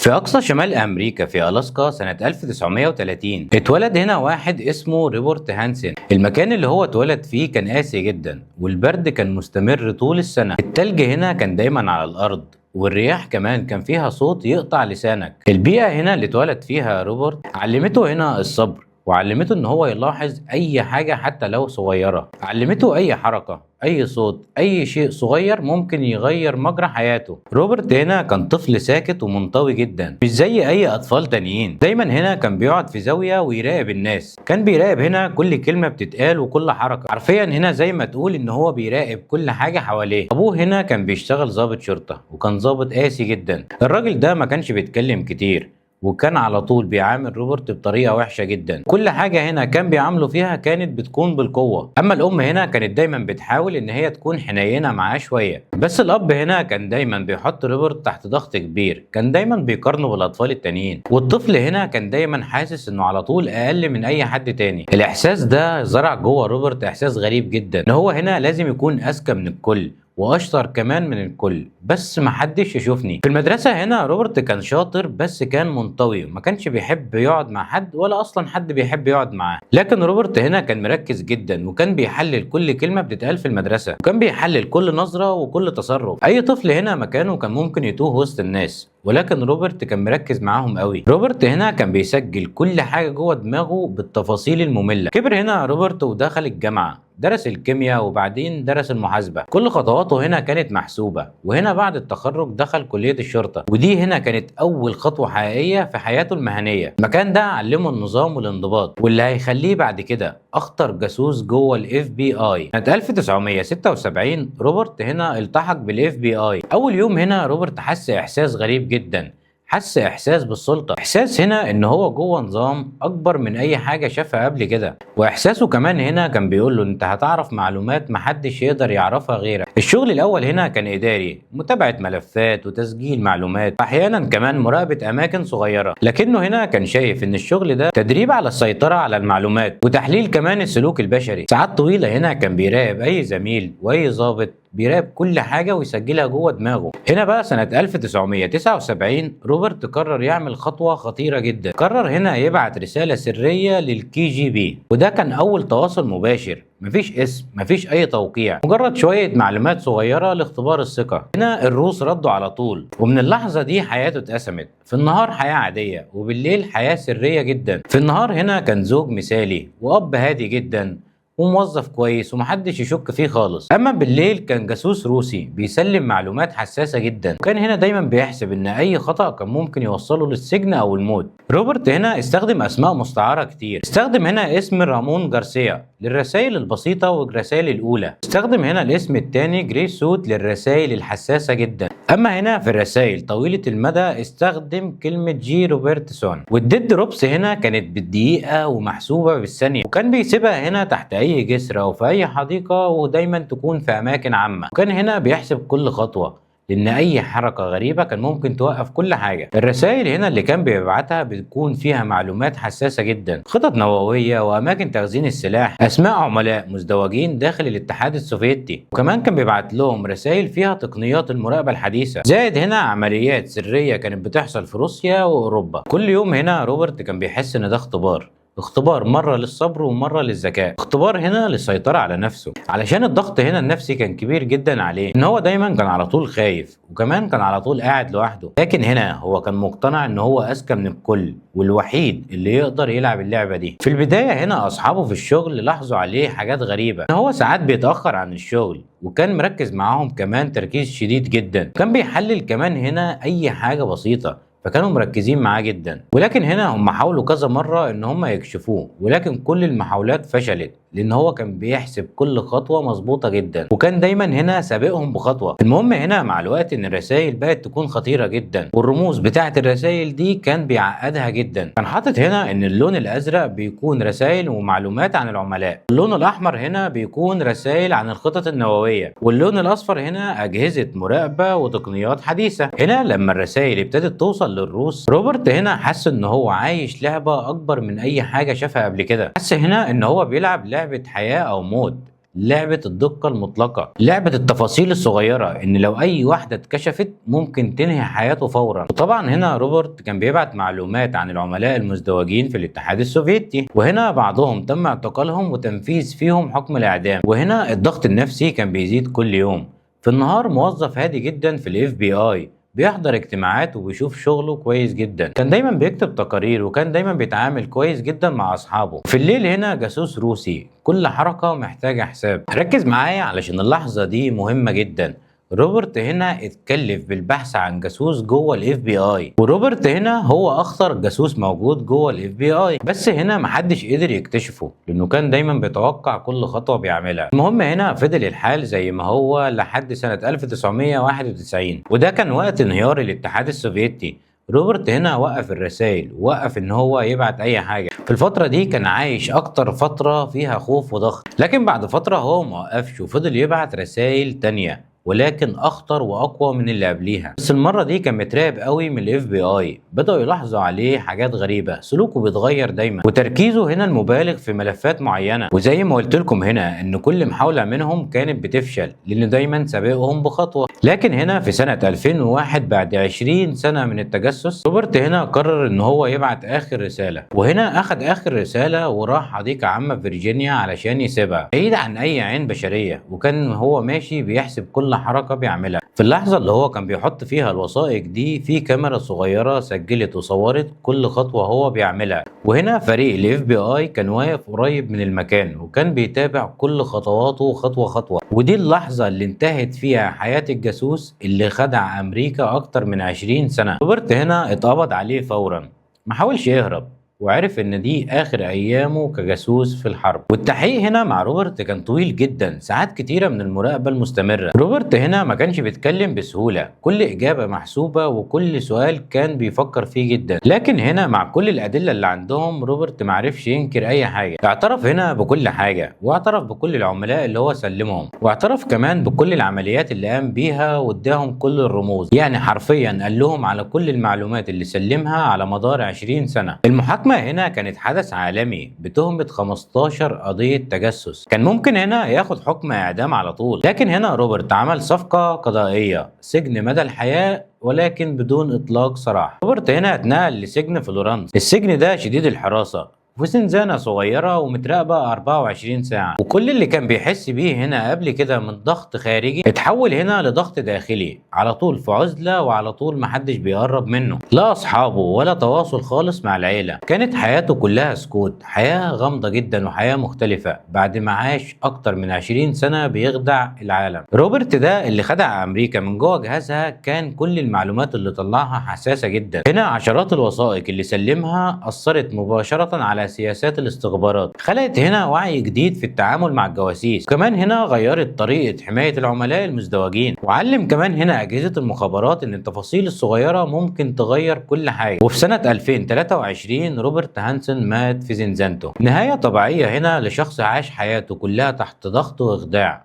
في أقصى شمال أمريكا في ألاسكا سنة 1930 اتولد هنا واحد اسمه روبرت هانسن. المكان اللي هو اتولد فيه كان قاسي جدا، والبرد كان مستمر طول السنة. التلج هنا كان دايما على الأرض، والرياح كمان كان فيها صوت يقطع لسانك. البيئة هنا اللي اتولد فيها روبرت علمته هنا الصبر، وعلمته ان هو يلاحظ اي حاجة حتى لو صغيرة. علمته اي حركة، اي صوت، اي شيء صغير ممكن يغير مجرى حياته. روبرت هنا كان طفل ساكت ومنطوي جدا، مش زي اي اطفال تانيين. دايما هنا كان بيقعد في زاوية ويراقب الناس. كان بيراقب هنا كل كلمة بتتقال وكل حركة. حرفيا هنا زي ما تقول ان هو بيراقب كل حاجة حواليه. ابوه هنا كان بيشتغل ضابط شرطة، وكان ضابط قاسي جدا. الراجل ده ما كانش بيتكلم كتير، وكان على طول بيعامل روبرت بطريقه وحشه جدا. كل حاجه هنا كان بيعامله فيها كانت بتكون بالقوه. اما الام هنا كانت دايما بتحاول ان هي تكون حنينه معاه شويه. بس الاب هنا كان دايما بيحط روبرت تحت ضغط كبير. كان دايما بيقارنه بالاطفال التانيين، والطفل هنا كان دايما حاسس انه على طول اقل من اي حد تاني. الاحساس ده زرع جوه روبرت احساس غريب جدا، ان هو هنا لازم يكون اذكى من الكل واشطر كمان من الكل، بس محدش يشوفني. في المدرسه هنا روبرت كان شاطر، بس كان منطوي، ما كانش بيحب يقعد مع حد، ولا اصلا حد بيحب يقعد معاه. لكن روبرت هنا كان مركز جدا، وكان بيحلل كل كلمه بتتقال في المدرسه، وكان بيحلل كل نظره وكل تصرف. اي طفل هنا مكانه كان ممكن يتوه وسط الناس، ولكن روبرت كان مركز معاهم قوي. روبرت هنا كان بيسجل كل حاجه جوه دماغه بالتفاصيل الممله. كبر هنا روبرت ودخل الجامعه، درس الكيمياء وبعدين درس المحاسبة. كل خطواته هنا كانت محسوبة. وهنا بعد التخرج دخل كلية الشرطة، ودي هنا كانت أول خطوة حقيقية في حياته المهنية. المكان ده علمه النظام والانضباط، واللي هيخليه بعد كده أخطر جاسوس جوه الاف بي اي. سنة 1976 روبرت هنا التحق بالاف بي اي. أول يوم هنا روبرت حس إحساس غريب جدا، حس احساس بالسلطه. احساس هنا ان هو جوه نظام اكبر من اي حاجه شافها قبل كده. واحساسه كمان هنا كان بيقول له انت هتعرف معلومات محدش يقدر يعرفها غيرك. الشغل الاول هنا كان اداري، متابعه ملفات وتسجيل معلومات، واحيانا كمان مراقبه اماكن صغيره. لكنه هنا كان شايف ان الشغل ده تدريب على السيطره على المعلومات، وتحليل كمان السلوك البشري. ساعات طويله هنا كان بيراقب اي زميل واي ضابط، بيراقب كل حاجة ويسجلها جوه دماغه. هنا بقى سنة 1979 روبرت قرر يعمل خطوة خطيرة جدا. قرر هنا يبعت رسالة سرية للكي جي بي، وده كان أول تواصل مباشر. مفيش اسم، مفيش أي توقيع، مجرد شوية معلومات صغيرة لاختبار الثقة. هنا الروس ردوا على طول، ومن اللحظة دي حياته اتقسمت. في النهار حياة عادية، وبالليل حياة سرية جدا. في النهار هنا كان زوج مثالي وأب هادي جدا وموظف كويس ومحدش يشك فيه خالص. اما بالليل كان جاسوس روسي بيسلم معلومات حساسه جدا، وكان هنا دايما بيحسب ان اي خطأ كان ممكن يوصله للسجن او الموت. روبرت هنا استخدم اسماء مستعاره كتير. استخدم هنا اسم رامون جارسيا للرسائل البسيطه والرسائل الاولى. استخدم هنا الاسم الثاني جري سوت للرسائل الحساسه جدا. اما هنا في الرسائل طويله المدى استخدم كلمه جي روبرتسون. والديد روبس هنا كانت بالدقيقه ومحسوبه بالثانيه، وكان بيسيبها هنا تحت اي جسر او في اي حديقه، ودايما تكون في اماكن عامه. وكان هنا بيحسب كل خطوه، لان اي حركه غريبه كان ممكن توقف كل حاجه. الرسائل هنا اللي كان بيبعتها بتكون فيها معلومات حساسه جدا، خطط نوويه واماكن تخزين السلاح، اسماء عملاء مزدوجين داخل الاتحاد السوفيتي. وكمان كان بيبعت لهم رسائل فيها تقنيات المراقبه الحديثه، زائد هنا عمليات سريه كانت بتحصل في روسيا واوروبا. كل يوم هنا روبرت كان بيحس ان ده اختبار مرة للصبر ومرة للذكاء، اختبار هنا للسيطرة على نفسه، علشان الضغط هنا النفسي كان كبير جدا عليه. ان هو دايما كان على طول خايف، وكمان كان على طول قاعد لوحده. لكن هنا هو كان مقتنع ان هو اذكى من الكل، والوحيد اللي يقدر يلعب اللعبة دي. في البداية هنا اصحابه في الشغل لاحظوا عليه حاجات غريبة، ان هو ساعات بيتأخر عن الشغل، وكان مركز معاهم كمان تركيز شديد جدا. كان بيحلل كمان هنا اي حاجة بسيطة، فكانوا مركزين معاه جدا. ولكن هنا هم حاولوا كذا مرة ان هم يكشفوه، ولكن كل المحاولات فشلت، لان هو كان بيحسب كل خطوة مظبوطة جدا، وكان دايما هنا سابقهم بخطوة. المهم هنا مع الوقت ان الرسائل بقت تكون خطيرة جدا، والرموز بتاعة الرسائل دي كان بيعقدها جدا. كان حاطط هنا ان اللون الازرق بيكون رسائل ومعلومات عن العملاء، اللون الاحمر هنا بيكون رسائل عن الخطط النووية، واللون الاصفر هنا اجهزة مراقبة وتقنيات حديثة. هنا لما الرسائل ابتدت توصل للروس، روبرت هنا حس ان هو عايش لعبة اكبر من اي حاجة شافها قبل كده. حس هنا ان هو بيلعب لعبة حياة او موت، لعبة الدقة المطلقة، لعبة التفاصيل الصغيرة إن لو أي واحدة اتكشفت ممكن تنهي حياته فورا. وطبعا هنا روبرت كان بيبعت معلومات عن العملاء المزدوجين في الاتحاد السوفيتي، وهنا بعضهم تم اعتقالهم وتنفيذ فيهم حكم الإعدام. وهنا الضغط النفسي كان بيزيد كل يوم. في النهار موظف هادي جدا في الاف بي اي بيحضر اجتماعات وبيشوف شغله كويس جدا، كان دايما بيكتب تقارير وكان دايما بيتعامل كويس جدا مع اصحابه. في الليل هنا جاسوس روسي، كل حركة محتاجة حساب. ركز معايا علشان اللحظة دي مهمة جدا. روبرت هنا اتكلف بالبحث عن جاسوس جوه الاف بي اي، وروبرت هنا هو اخطر جاسوس موجود جوه الاف بي اي، بس هنا محدش قدر يكتشفه لانه كان دايما بيتوقع كل خطوه بيعملها. المهم هنا فضل الحال زي ما هو لحد سنه 1991، وده كان وقت انهيار الاتحاد السوفيتي. روبرت هنا وقف الرسائل، وقف ان هو يبعت اي حاجه. في الفتره دي كان عايش اكتر فتره فيها خوف وضغط، لكن بعد فتره هو موقفش وفضل يبعت رسائل تانية ولكن اخطر واقوى من اللي قبليها. بس المره دي كان متراقب قوي من الاف بي اي، بداوا يلاحظوا عليه حاجات غريبه، سلوكه بيتغير دايما وتركيزه هنا المبالغ في ملفات معينه. وزي ما قلت لكم هنا ان كل محاوله منهم كانت بتفشل لان دايما سابقهم بخطوه. لكن هنا في سنه 2001 بعد 20 سنه من التجسس، روبرت هنا قرر ان هو يبعت اخر رساله، وهنا اخد اخر رساله وراح حديقه عامه في فيرجينيا علشان يسيبها بعيد عن اي عين بشريه. وكان هو ماشي بيحسب كل حركة بيعملها. في اللحظة اللي هو كان بيحط فيها الوثائق دي، في كاميرا صغيرة سجلت وصورت كل خطوة هو بيعملها. وهنا فريق الاف بي اي كان واقف قريب من المكان وكان بيتابع كل خطواته خطوة خطوة. ودي اللحظة اللي انتهت فيها حياة الجاسوس اللي خدع امريكا اكتر من 20 سنة. روبرت هنا اتقبض عليه فورا، محاولش يهرب، وعرف ان دي اخر ايامه كجاسوس في الحرب. والتحقيق هنا مع روبرت كان طويل جدا، ساعات كتيره من المراقبه المستمره. روبرت هنا ما كانش بيتكلم بسهوله، كل اجابه محسوبه وكل سؤال كان بيفكر فيه جدا. لكن هنا مع كل الادله اللي عندهم روبرت ما عرفش ينكر اي حاجه. اعترف هنا بكل حاجه، واعترف بكل العملاء اللي هو سلمهم، واعترف كمان بكل العمليات اللي قام بيها واداهم كل الرموز. يعني حرفيا قال لهم على كل المعلومات اللي سلمها على مدار 20 سنه. المحاكمة هنا كانت حدث عالمي بتهمة 15 قضية تجسس، كان ممكن هنا ياخد حكم إعدام على طول. لكن هنا روبرت عمل صفقة قضائية، سجن مدى الحياة ولكن بدون إطلاق سراح. روبرت هنا اتنقل لسجن فلورنس، السجن ده شديد الحراسة في زنزانة صغيرة ومتراقبة 24 ساعة. وكل اللي كان بيحس بيه هنا قبل كده من ضغط خارجي اتحول هنا لضغط داخلي، على طول في عزلة وعلى طول محدش بيقرب منه، لا أصحابه ولا تواصل خالص مع العيلة. كانت حياته كلها سكوت، حياة غامضة جدا وحياة مختلفة بعد ما عاش أكتر من 20 سنة بيخدع العالم. روبرت ده اللي خدع أمريكا من جوه جهازها، كان كل المعلومات اللي طلعها حساسة جدا. هنا عشرات الوثائق اللي سلمها أثرت مباشرة على سياسات الاستخبارات، خلقت هنا وعي جديد في التعامل مع الجواسيس. كمان هنا غيرت طريقة حماية العملاء المزدوجين، وعلم كمان هنا أجهزة المخابرات إن التفاصيل الصغيرة ممكن تغير كل حاجة. وفي سنة 2023 روبرت هانسن مات في زنزانته، نهاية طبيعية هنا لشخص عاش حياته كلها تحت ضغط وإخداع.